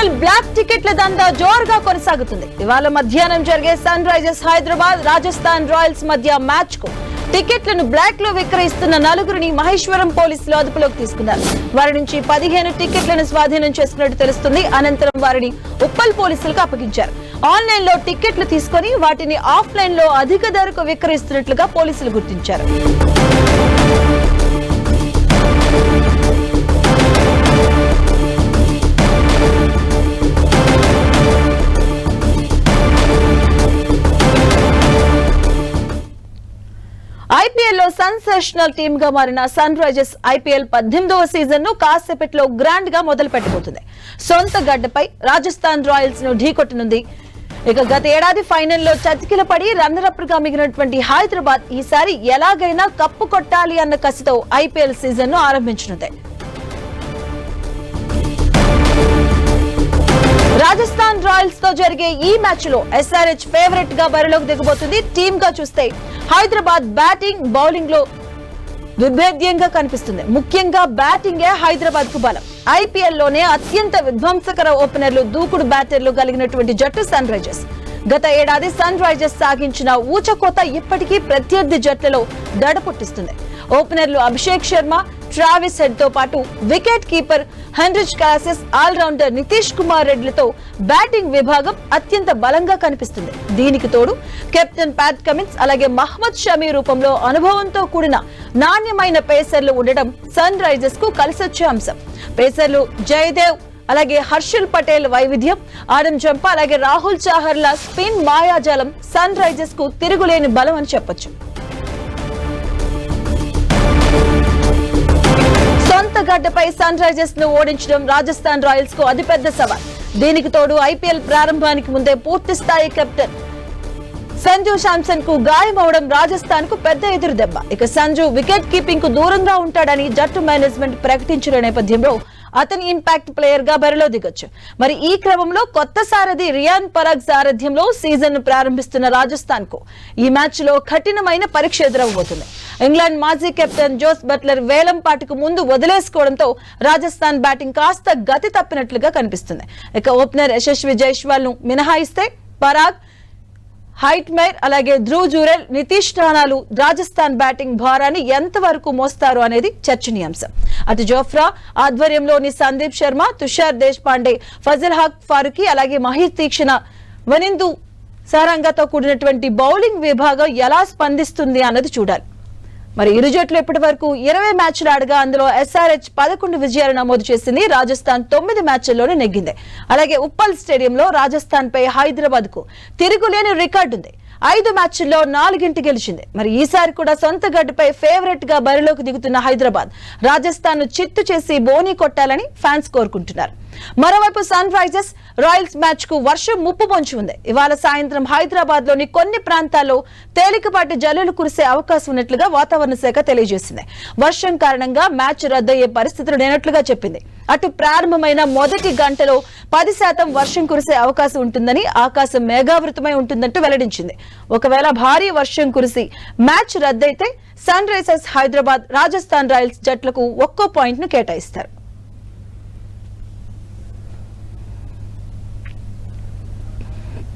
IPL black టికెట్ల దందా జోరుగా కొనసాగుతుంది. ఇవాళ మధ్యాహ్నం జరిగే Sunrisers Hyderabad Rajasthan Royals మధ్య మ్యాచ్ కు టికెట్లను బ్లాక్ లో విక్రయిస్తున్న నలుగురిని మహేశ్వరం పోలీసులు అదుపులోకి తీసుకున్నారు. వారి నుంచి 15 టికెట్లను స్వాధీనం చేసుకున్నట్టు తెలుస్తుంది. అనంతరం వారిని ఉప్పల్ పోలీసులకు అప్పగించారు. ఆన్లైన్ లో టికెట్లు తీసుకుని వాటిని ఆఫ్లైన్ లో అధిక ధరకు విక్రయిస్తున్నట్లుగా పోలీసులు గుర్తించారు. ఐపీఎల్ లో సెన్సేషనల్ టీమ్ గా మారిన సన్ రైజర్స్ ఐపీఎల్ 18వ సీజన్ ను కాసేపట్లో గ్రాండ్ గా మొదలు పెట్టబోతుంది. సొంత గడ్డపై రాజస్థాన్ రాయల్స్ ను ఢీకొట్టనుంది. ఇక గత ఏడాది ఫైనల్లో చతికిల పడి రన్నరప్ గా మిగిలినటువంటి హైదరాబాద్ ఈసారి ఎలాగైనా కప్పు కొట్టాలి అన్న కసితో ఐపీఎల్ సీజన్ ను ఆరంభించనుంది. రాజస్థాన్ రాయల్స్ తో జరిగే ఈ మ్యాచ్ లో ఎస్ఆర్హెచ్ ఫేవరెట్ గా బరిలోకి దిగబోతుంది. టీమ్ గా చూస్తే హైదరాబాద్ బ్యాటింగ్ బౌలింగ్ లో విభేద్యంగా కనిపిస్తుంది. ముఖ్యంగా బ్యాటింగే హైదరాబాద్ కు బలం. ఐపీఎల్ లోనే అత్యంత విధ్వంసకర ఓపెనర్లు, దూకుడు బ్యాటర్లు కలిగినటువంటి జట్టు సన్ రైజర్స్. గత ఏడాది సన్ రైజర్స్ సాగించిన ఊచకోత ఇప్పటికీ ప్రత్యర్థి జట్లలో దడ పుట్టిస్తుంది. ఓపెనర్లు అభిషేక్ శర్మ, ట్రావిస్ హెడ్ తో పాటు wicket keeper Heinrich Klaasen, all rounder Nitish Kumar రెడ్డిలతో బ్యాటింగ్ విభాగం అత్యంత బలంగా కనిపిస్తుంది. దీనికి తోడు కెప్టెన్ ప్యాట్ కమిన్స్ అలాగే మహ్మద్ షమీ రూపంలో అనుభవంతో కూడిన నాణ్యమైన పేసర్లు ఉండడం సన్ రైజర్స్ కు కలిసొచ్చే అంశం. పేసర్లు జయదేవ్ అలాగే హర్షల్ పటేల్ వైవిధ్యం, ఆడమ్ జంపా అలాగే రాహుల్ చాహర్ల స్పిన్ మాయాజాలం సన్ రైజర్స్ కు తిరుగులేని బలం అని చెప్పొచ్చు. సొంత గడ్డపై సన్ రైజర్స్ ను ఓడించడం రాజస్థాన్ రాయల్స్ కు అతిపెద్ద సవాల్. దీనికి తోడు ఐపీఎల్ ప్రారంభానికి ముందే పూర్తి స్థాయి కెప్టెన్ సంజు శాంసన్ కు గాయమవడం రాజస్థాన్ కు పెద్ద ఎదురు దెబ్బ. ఇక సంజు వికెట్ కీపింగ్ కు దూరంగా ఉంటాడని జట్టు మేనేజ్మెంట్ ప్రకటించిన నేపథ్యంలో అతని ఇంపాక్ట్ ప్లేయర్ గా బరిలో దిగొచ్చు. మరి ఈ క్రమంలో కొత్త సారథి రియాన్ పరాగ్ సారథ్యంలో సీజన్ ను ప్రారంభిస్తున్న రాజస్థాన్ కు ఈ మ్యాచ్ లో కఠినమైన పరీక్ష ఎదురవబోతుంది. ఇంగ్లాండ్ మాజీ కెప్టెన్ జోస్ బట్లర్ వేలం పాటుకు ముందు వదిలేసుకోవడంతో రాజస్థాన్ బ్యాటింగ్ కాస్త గతి తప్పినట్లుగా కనిపిస్తుంది. ఇక ఓపెనర్ యశస్వి జైస్వాల్ ను మినహాయిస్తే పరాగ్, హైట్మైర్ అలాగే ధ్రువ్ జురెల్, నితీష్ రాణాలు రాజస్థాన్ బ్యాటింగ్ భారాన్ని ఎంతవరకు మోస్తారు అనేది చర్చనీయాంశం. అటు జోఫ్రా ఆధ్వర్యంలోని సందీప్ శర్మ, తుషార్ దేశ్ పాండే, ఫజల్ హక్ ఫారూఖీ అలాగే మహేష్ తీక్షణ, వనిందు సారంగతో కూడినటువంటి బౌలింగ్ విభాగం ఎలా స్పందిస్తుంది అన్నది చూడాలి. మరి ఇరు జట్లు ఇప్పటి వరకు 20 మ్యాచ్లు ఆడగా అందులో ఎస్ఆర్హెచ్ 11 విజయాలు నమోదు చేసింది. రాజస్థాన్ 9 మ్యాచ్ల్లోనే నెగ్గింది. అలాగే ఉప్పల్ స్టేడియంలో రాజస్థాన్ పై హైదరాబాద్ కు తిరుగులేని రికార్డు ఉంది. 5 మ్యాచ్ల్లో 4 గెలిచింది. మరి ఈసారి కూడా సొంత గడ్డపై ఫేవరెట్ గా బరిలోకి దిగుతున్న హైదరాబాద్ రాజస్థాన్ ను చిత్తు చేసి బోనీ కొట్టాలని ఫ్యాన్స్ కోరుకుంటున్నారు. మరోవైపు సన్ రైజర్స్ రాయల్స్ మ్యాచ్ కు వర్షం ముప్పు పొంచి ఉంది. ఇవాళ సాయంత్రం హైదరాబాద్ లోని కొన్ని ప్రాంతాల్లో తేలికపాటి జల్లులు కురిసే అవకాశం ఉన్నట్లుగా వాతావరణ శాఖ తెలియజేసింది. వర్షం కారణంగా మ్యాచ్ రద్దయ్యే పరిస్థితులు లేనట్లుగా చెప్పింది. అటు ప్రారంభమైన మొదటి గంటలో 10% వర్షం కురిసే అవకాశం ఉంటుందని, ఆకాశం మేఘావృతమై ఉంటుందంటూ వెల్లడించింది. ఒకవేళ భారీ వర్షం కురిసి మ్యాచ్ రద్దయితే Sunrisers Hyderabad, Rajasthan Royals జట్లకు ఒక్కో పాయింట్ ను కేటాయిస్తారు.